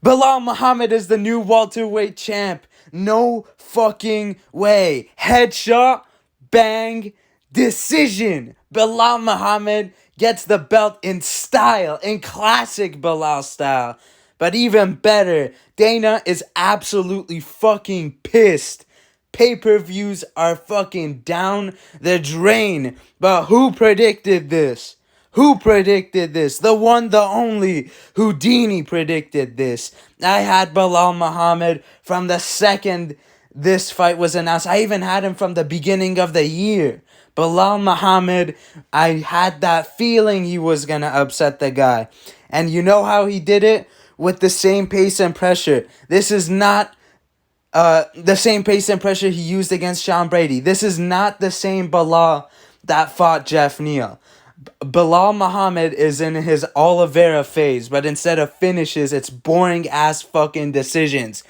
Belal Muhammad is the new welterweight champ. No fucking way. Headshot, bang, decision. Belal Muhammad gets the belt in style, in classic Belal style. But even better, Dana is absolutely fucking pissed. Pay-per-views are fucking down the drain. But who predicted this? Who predicted this? The one, the only. Houdini predicted this. I had Belal Muhammad from the second this fight was announced. I even had him from the beginning of the year. Belal Muhammad, I had that feeling he was going to upset the guy. And you know how he did it? With the same pace and pressure. This is not the same pace and pressure he used against Sean Brady. This is not the same Belal that fought Jeff Neal. Belal Muhammad is in his Oliveira phase, but instead of finishes, it's boring ass fucking decisions.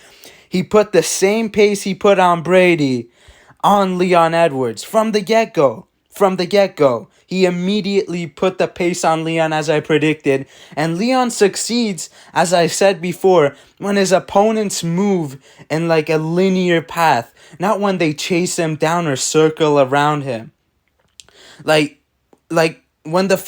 He put the same pace he put on Brady on Leon Edwards from the get-go. From the get-go. He immediately put the pace on Leon as I predicted. And Leon succeeds, as I said before, when his opponents move in like a linear path. Not when they chase him down or circle around him. Like when the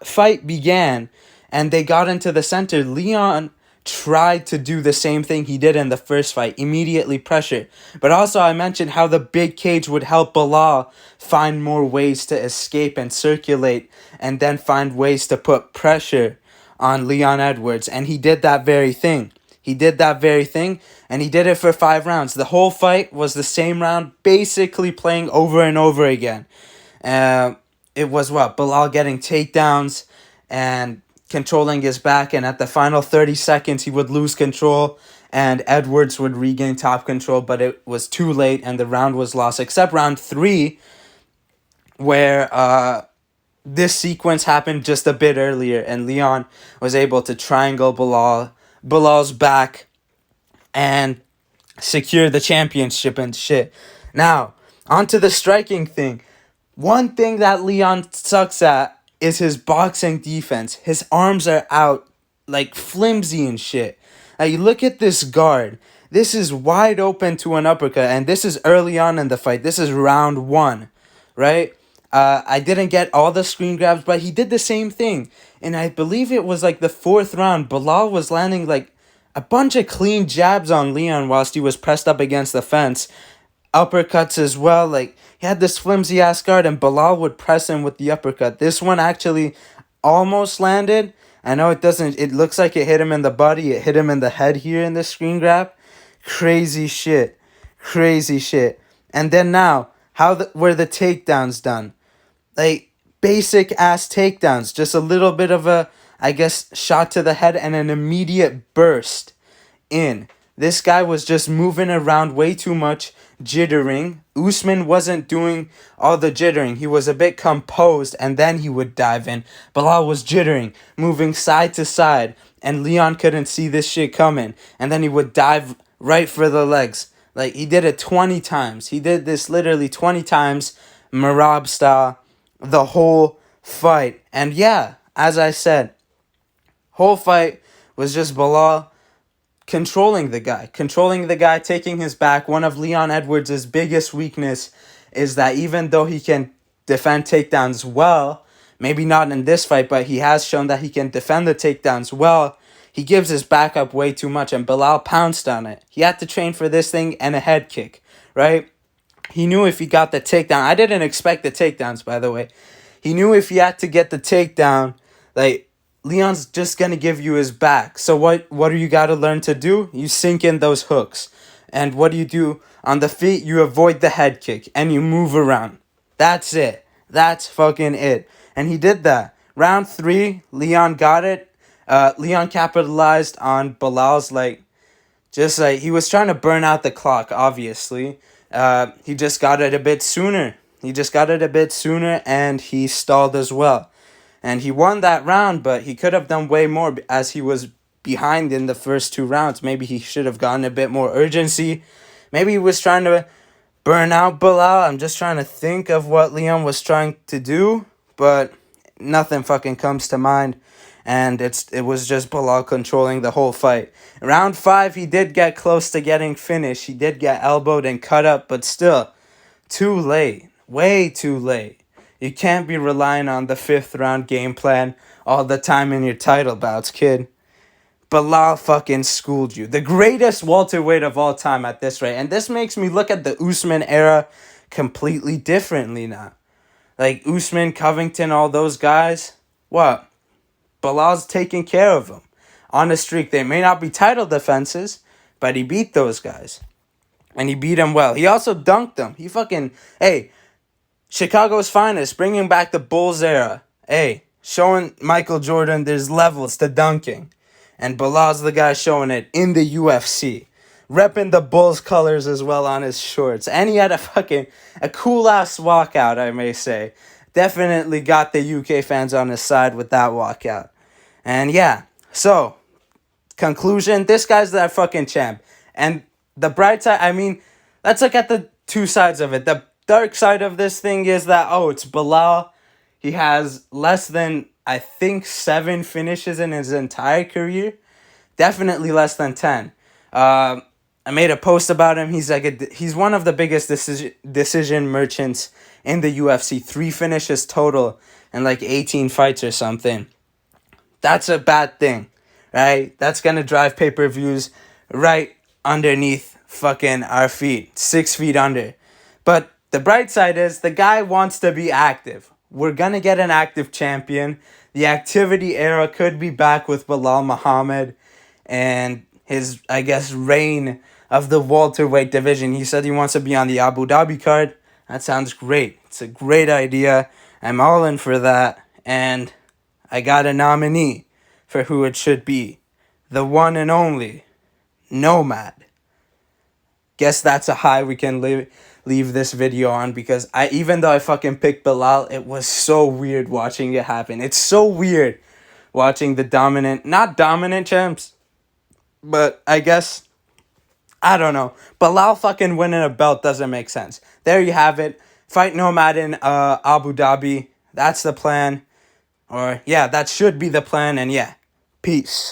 fight began and they got into the center, Leon tried to do the same thing he did in the first fight, immediately pressure. But also I mentioned how the big cage would help Belal find more ways to escape and circulate and then find ways to put pressure on Leon Edwards. And he did that very thing. He did that very thing, and he did it for 5 rounds. The whole fight was the same round, basically playing over and over again. It was Belal getting takedowns and controlling his back, and at the final 30 seconds he would lose control and Edwards would regain top control, but it was too late and the round was lost, except round 3 where this sequence happened just a bit earlier and Leon was able to triangle Belal's back and secure the championship and shit. Now, onto the striking thing. One thing that Leon sucks at is his boxing defense. His arms are out, like flimsy and shit. Now you look at this guard. This is wide open to an uppercut, and this is early on in the fight. This is round 1, right? I didn't get all the screen grabs, but he did the same thing. And I believe it was like the 4th round. Belal was landing like a bunch of clean jabs on Leon whilst he was pressed up against the fence. Uppercuts as well, like he had this flimsy ass guard and Belal would press him with the uppercut. This one actually almost landed. I know it doesn't, it looks like it hit him in the body, it hit him in the head here in the screen grab. Crazy shit. And then now, were the takedowns done? Like basic ass takedowns, just a little bit of a, I guess, shot to the head and an immediate burst in. This guy was just moving around way too much, jittering. Usman wasn't doing all the jittering. He was a bit composed, and then he would dive in. Belal was jittering, moving side to side, and Leon couldn't see this shit coming. And then he would dive right for the legs. Like, he did it 20 times. He did this literally 20 times, Marab style, the whole fight. And yeah, as I said, whole fight was just Belal controlling the guy, taking his back. One of Leon Edwards' biggest weakness is that even though he can defend takedowns well, maybe not in this fight, but he has shown that he can defend the takedowns well, he gives his back up way too much, and Belal pounced on it. He had to train for this thing and a head kick, right? He knew if he got the takedown, I didn't expect the takedowns, by the way. He knew if he had to get the takedown, like, Leon's just going to give you his back. So what do you got to learn to do? You sink in those hooks. And what do you do on the feet? You avoid the head kick and you move around. That's it. That's fucking it. And he did that. Round 3, Leon got it. Leon capitalized on Belal's, he was trying to burn out the clock, obviously. He just got it a bit sooner. And he stalled as well. And he won that round, but he could have done way more as he was behind in the first 2 rounds. Maybe he should have gotten a bit more urgency. Maybe he was trying to burn out Belal. I'm just trying to think of what Leon was trying to do, but nothing fucking comes to mind. and it was just Belal controlling the whole fight. Round 5, he did get close to getting finished. He did get elbowed and cut up, but still, too late. Way too late. You can't be relying on the 5th round game plan all the time in your title bouts, kid. Belal fucking schooled you. The greatest welterweight of all time at this rate. And this makes me look at the Usman era completely differently now. Like Usman, Covington, all those guys. What? Belal's taking care of them. On a streak, they may not be title defenses, but he beat those guys. And he beat them well. He also dunked them. He fucking... Hey, Chicago's finest, bringing back the Bulls era. Hey, showing Michael Jordan there's levels to dunking. And Belal's the guy showing it in the UFC. Repping the Bulls colors as well on his shorts. And he had a cool-ass walkout, I may say. Definitely got the UK fans on his side with that walkout. And yeah, so, conclusion, this guy's that fucking champ. And the bright side, I mean, let's look at the two sides of it. The dark side of this thing is that, it's Belal. He has less than, I think, 7 finishes in his entire career. Definitely less than 10. I made a post about him. He's one of the biggest decision merchants in the UFC. 3 finishes total in 18 fights or something. That's a bad thing, right? That's going to drive pay-per-views right underneath fucking our feet. 6 feet under. But the bright side is the guy wants to be active. We're going to get an active champion. The activity era could be back with Belal Muhammad and his, I guess, reign of the welterweight division. He said he wants to be on the Abu Dhabi card. That sounds great. It's a great idea. I'm all in for that. And I got a nominee for who it should be. The one and only Nomad. Guess that's a high we can leave this video on, because even though I fucking picked Belal, it was so weird watching it happen. It's so weird watching the not dominant champs, but I guess, I don't know. Belal fucking winning a belt doesn't make sense. There you have it. Fight Nomad in Abu Dhabi. That's the plan. Or, yeah, that should be the plan. And yeah, peace.